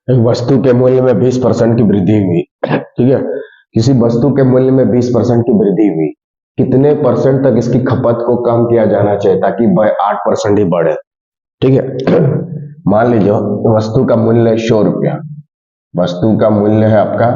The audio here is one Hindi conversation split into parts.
एक वस्तु के मूल्य में 20% की वृद्धि हुई। ठीक है, किसी वस्तु के मूल्य में 20% की वृद्धि हुई, कितने परसेंट तक इसकी खपत को कम किया जाना चाहिए ताकि वह 8% ही बढ़े। ठीक है, मान लीजिए वस्तु का मूल्य है 100 रुपया, वस्तु का मूल्य है आपका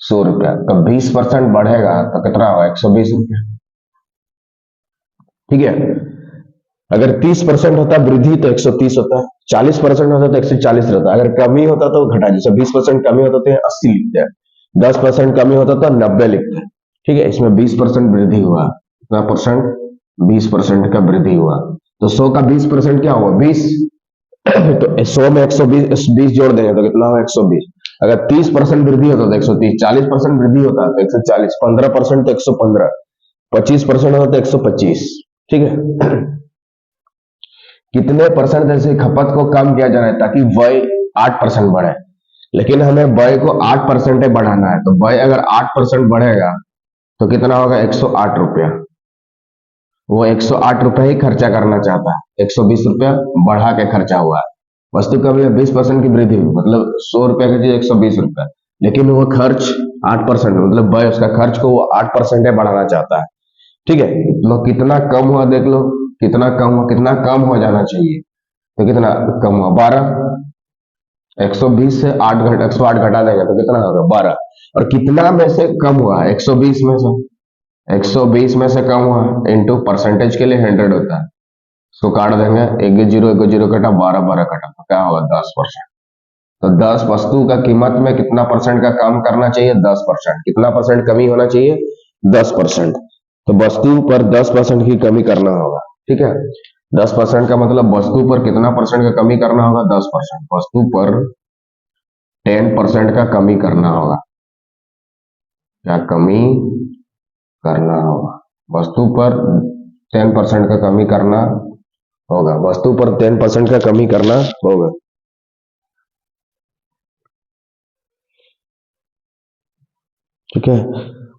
100 रुपया, तो 20% बढ़ेगा तो कितना होगा? 120 रुपया। ठीक है, अगर 30% होता वृद्धि तो 130 होता है, 40% होता तो 140 रहता, अगर कमी होता तो घटा, जैसे 20% कमी होता तो 80 लिखते हैं, 10% कमी होता तो 90 लिखते हैं। ठीक है, इसमें 20% वृद्धि हुआ, कितना परसेंट? 20% का वृद्धि हुआ, तो 100 का 20% क्या हुआ? 20। तो 100 में 120 20 जोड़ देंगे तो कितना होगा? 120। अगर 30% वृद्धि होता तो 130, 40% वृद्धि होता तो 140, 15% तो 115, 25% होता तो 125। ठीक है, कितने परसेंट जैसे खपत को कम किया जाना है ताकि व्यय 8% बढ़े, लेकिन हमें व्यय को 8% बढ़ाना है, तो व्यय अगर 8% बढ़ेगा तो कितना होगा? 108 रुपया। वो 108 रुपया ही खर्चा करना चाहता है, 120 रुपया बढ़ा के खर्चा हुआ है। वस्तु का मूल्य 20% की वृद्धि हुई, मतलब 100 रुपया की चीज 120 रुपया, लेकिन वो खर्च 8%, मतलब व्यय उसका खर्च को वो 8% बढ़ाना चाहता है। ठीक है, तो कितना कम हुआ देख लो, कितना कम हुआ, कितना कम हो जाना चाहिए, तो कितना कम हुआ? 12। 120 से 8 घटा, 108 घटा देंगे तो कितना होगा? 12। और कितना में से कम हुआ? 120 में से, 120 में से कम हुआ, इंटू परसेंटेज के लिए 100 होता है, इसको काट देंगे, एक जीरो कटा, 12 12 कटा, तो क्या होगा? 10%। तो 10 वस्तु का कीमत में कितना परसेंट का कम करना चाहिए? 10%। कितना परसेंट कमी होना चाहिए? 10%। तो वस्तु पर 10% की कमी करना होगा। ठीक है, 10% का मतलब वस्तु पर कितना परसेंट का कमी करना होगा? 10%। वस्तु पर 10% का कमी करना होगा, क्या कमी करना होगा? वस्तु पर 10% का कमी करना होगा, वस्तु पर 10% का कमी करना होगा। ठीक है,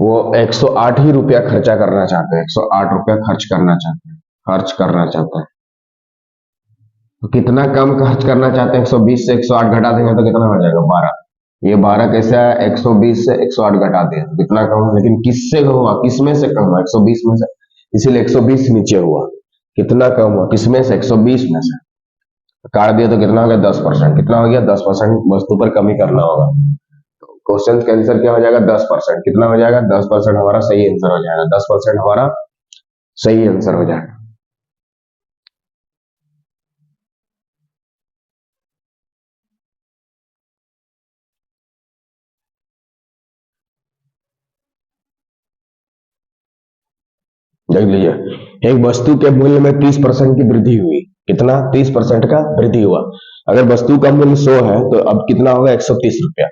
वो 108 ही रुपया खर्चा करना चाहते हैं, 108 रुपया खर्च करना चाहते हैं, खर्च करना चाहते हैं। तो कितना कम खर्च करना चाहते हैं? 120 से 108 घटा देंगे तो कितना हो जाएगा? 12। ये 12 कैसे आया? 120 से 108 घटा दिया तो कितना कम हुआ, लेकिन किससे कम हुआ? किसमें से कम हुआ? 120 में से, इसीलिए 120 नीचे हुआ। कितना कम हुआ? किसमें से? 120 में से। काट दिया तो कितना हो गया? 10%। कितना हो गया? 10% वस्तु पर कमी करना होगा। क्वेश्चन का आंसर क्या हो जाएगा? 10%। कितना हो जाएगा? 10% हमारा सही आंसर हो जाएगा, 10% हमारा सही आंसर हो जाएगा। देख लीजिए, एक वस्तु के मूल्य में 30% की वृद्धि हुई, कितना? 30% का वृद्धि हुआ। अगर वस्तु का मूल्य 100 है तो अब कितना होगा? 130 रुपया।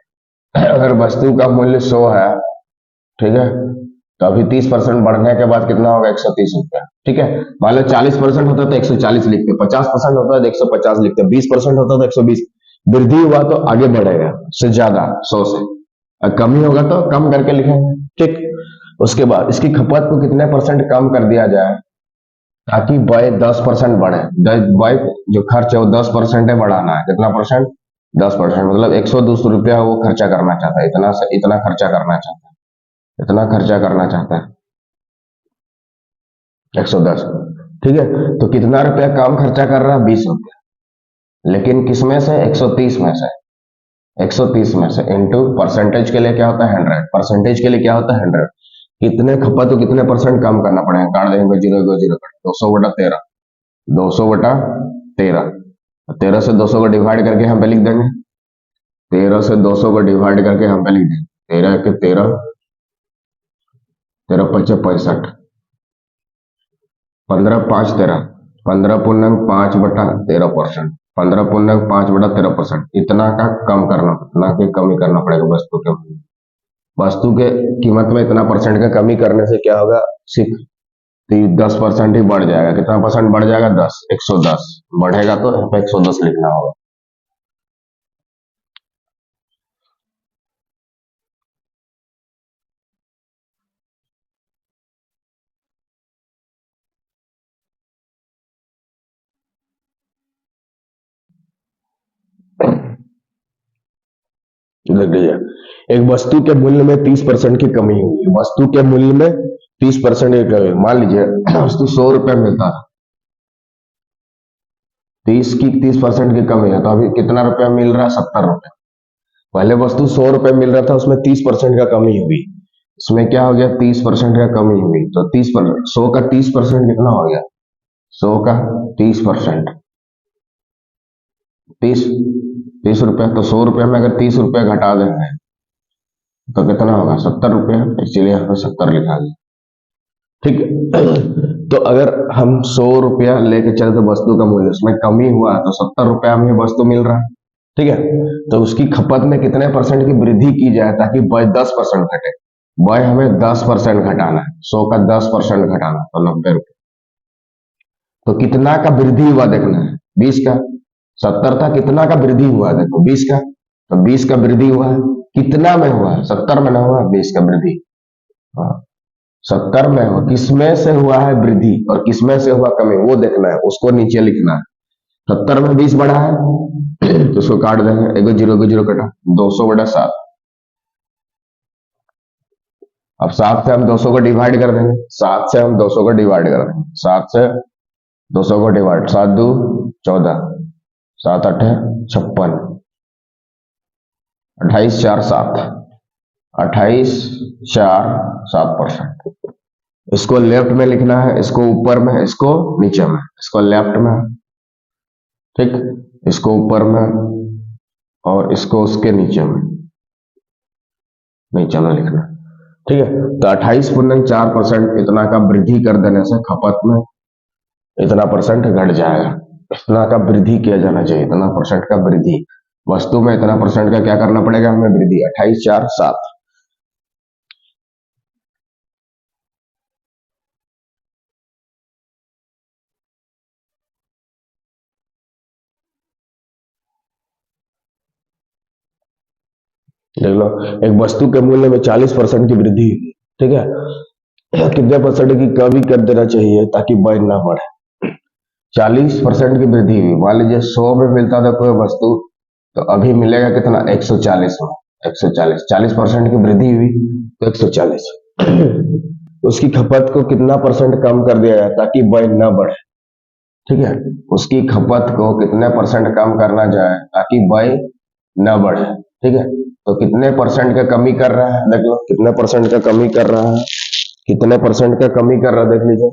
अगर वस्तु का मूल्य 100 है, ठीक है, तो अभी 30% बढ़ने के बाद कितना होगा? 130 रुपया। ठीक है, मान लो 40% होता तो 140 लिखते, 50% होता तो 150 लिखते, 20% होता तो 120। वृद्धि हुआ तो आगे बढ़ेगा से ज्यादा, 100 से। और कमी होगा तो कम करके लिखेंगे। ठीक, उसके बाद इसकी खपत को कितने परसेंट कम कर दिया जाए ताकि व्यय 10% बढ़े? व्यय जो खर्च है वो 10% है, बढ़ाना है। कितना परसेंट? 10%। मतलब 100 200 रुपया वो खर्चा करना चाहता है, इतना से इतना खर्चा करना चाहता है, इतना खर्चा करना चाहता है, 110। ठीक है, तो कितना रुपया कम खर्चा कर रहा है? 20 रुपया। लेकिन किसमें से? 130 में से, 130 में से इंटू परसेंटेज के लिए क्या होता है? 100। परसेंटेज के लिए क्या होता है? 100। कितने खपत को कितने परसेंट कम करना पड़ेगा? काट देंगे, जीरो को जीरो कट, 200/13, 200/13, 13 से 200 को डिवाइड करके हम पे लिख देंगे, 13 से 200 को डिवाइड करके हम पे लिख देंगे, 13 के 13, 13×5 = 65, 15×5 = 13, 15×5/13%, 15×5/13%। इतना का कम करना, इतना की कमी करना पड़ेगा वस्तु के, वस्तु के कीमत में इतना परसेंट का कमी करने से क्या होगा? सिर्फ 10% ही बढ़ जाएगा। कितना परसेंट बढ़ जाएगा? 10, 110 बढ़ेगा तो यहाँ पे 110 लिखना होगा। देख लीजिए, एक वस्तु के मूल्य में 30% की कमी हुई, वस्तु के मूल्य में 30% की कमी। मान लीजिए वस्तु 100 रुपए मिलता था, 30% की कमी है, तो अभी कितना रुपया मिल रहा है? 70 रुपए। पहले वस्तु 100 रुपए मिल रहा था, उसमें 30% का कमी हुई, इसमें क्या हो गया? 30% का कमी हुई, तो 100 का 30% कितना हो गया? 100 का 30%, 30 रुपया। तो 100 रुपये में अगर 30 रुपया घटा देंगे तो कितना होगा? 70 रुपया, इसीलिए यहाँ पे 70 लिखा गया। ठीक है, तो अगर हम 100 रुपया लेके चले तो वस्तु का मूल्य, उसमें कमी हुआ तो 70 रुपया हमें वस्तु मिल रहा है। ठीक है, तो उसकी खपत में कितने परसेंट की वृद्धि की जाए ताकि व्यय 10% घटे? व्यय हमें 10% घटाना है, 100 का 10% घटाना तो 90 रुपये। तो कितना का वृद्धि हुआ देखना है? 20 का। 70 था, कितना का वृद्धि हुआ देखो? 20 का। तो 20 का वृद्धि हुआ है, कितना में हुआ है? 70 में ना हुआ, 20 का वृद्धि। हाँ, 70 में हुआ, किसमें से हुआ है वृद्धि और किसमें से हुआ कमी, वो देखना है, उसको नीचे लिखना है। 70 में 20 बढ़ा है तो उसको काट देंगे, एगो जीरो को जीरो कटा, 200/7। अब 7 से हम 200 को डिवाइड कर देंगे, 7 से हम 200 को डिवाइड कर देंगे, 7 से 200 को डिवाइड, 7 2 14, 7 8 56, 28 4 7, 28 4 7%। इसको लेफ्ट में लिखना है, इसको ऊपर में, इसको नीचे में, इसको लेफ्ट में, ठीक, इसको ऊपर में और इसको उसके नीचे में लिखना। ठीक है, तो 28.4% इतना का वृद्धि कर देने से खपत में इतना परसेंट घट जाएगा। इतना का वृद्धि किया जाना चाहिए, इतना परसेंट का वृद्धि, वस्तु में इतना परसेंट का क्या करना पड़ेगा हमें? वृद्धि। 28 4 7। देख लो, एक वस्तु के मूल्य में 40% की वृद्धि हुई, ठीक है, कितने परसेंट की कमी कर देना चाहिए ताकि व्यय ना बढ़े? 40% की वृद्धि हुई। मान लीजिए 100 में मिलता था कोई वस्तु, तो अभी मिलेगा कितना? 140 में। 140, 40% की वृद्धि हुई तो 140। उसकी खपत को कितना परसेंट कम कर दिया जाए ताकि व्यय न बढ़े? ठीक है, उसकी खपत को कितने परसेंट कम करना जाए ताकि व्यय न बढ़े? ठीक है, तो कितने परसेंट का कमी कर रहा है? देख लो, कितने परसेंट का कमी कर रहा है? कितने परसेंट का कमी कर रहा है? देख लीजिए,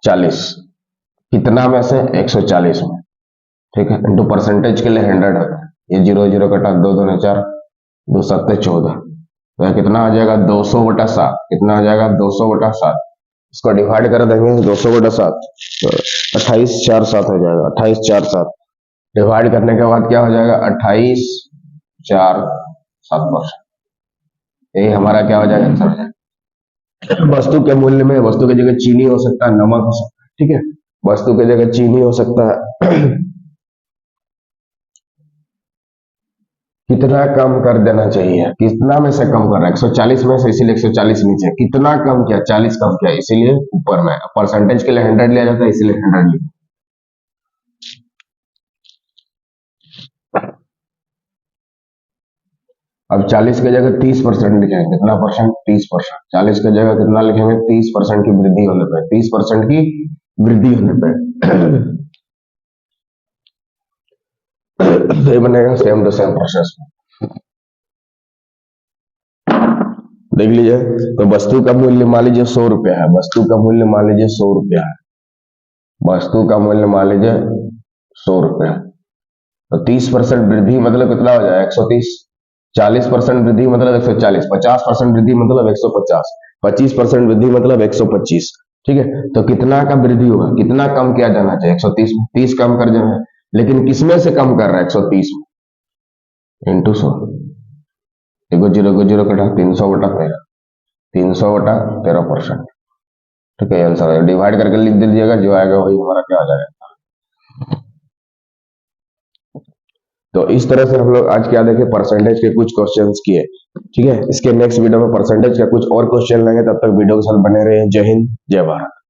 40। कितना में से? 140 में। ठीक है, इंटू परसेंटेज के लिए 100 होता है, ये 0 0 कटा, 2 2 4, 2 7 14, तो कितना आ जाएगा? 200/7। कितना आ जाएगा? 200/7। इसको डिवाइड कर देंगे 200/7, तो 28 4 7 हो जाएगा। 28 4 7 डिवाइड करने के बाद क्या हो जाएगा? 28 4 7%। यही हमारा क्या हो जाएगा? आंसर हो जाएगा। वस्तु के मूल्य में वस्तु की जगह चीनी हो सकता है, नमक हो सकता है। ठीक है, वस्तु की जगह चीनी हो सकता है। कितना कम कर देना चाहिए? कितना में से कम कर रहा है? 140 में से, इसीलिए 140 नीचे। कितना कम किया? 40 कम किया, इसीलिए ऊपर में। परसेंटेज के लिए 100 लिया जाता है, इसीलिए 100 लिया। अब 40 की जगह 30% लिखेंगे। कितना परसेंट? 30%। 40 की जगह कितना लिखेंगे? 30% की वृद्धि होने पर, 30% की वृद्धि होने पर ये बनेगा सेम टू सेम प्रोसेस। देख लीजिए, तो वस्तु का मूल्य मान लीजिए 100 रुपया है, वस्तु का मूल्य मान लीजिए 100 रुपया है, वस्तु का मूल्य मान लीजिए 100 रुपया, तो 30% वृद्धि मतलब कितना हो जाएगा? 130। 40% वृद्धि मतलब 140, 50% वृद्धि मतलब 150, 25% वृद्धि मतलब 125। ठीक है, तो कितना का वृद्धि होगा? कितना कम किया जाना चाहिए? 130 में 30 कम कर देना है, लेकिन किसमें से कम कर रहा है? 130 में, इंटू 100, एगो जीरो कटा, 300/13, 300/13%। ठीक है, आंसर डिवाइड करके लिख दीजिएगा, जो आएगा वही हमारा क्या आ जाएगा। तो इस तरह से हम लोग आज क्या देखे? परसेंटेज के कुछ क्वेश्चंस किए। ठीक है, इसके नेक्स्ट वीडियो में परसेंटेज का कुछ और क्वेश्चन लेंगे, तब तक वीडियो के साथ बने रहे। जय हिंद, जय भारत।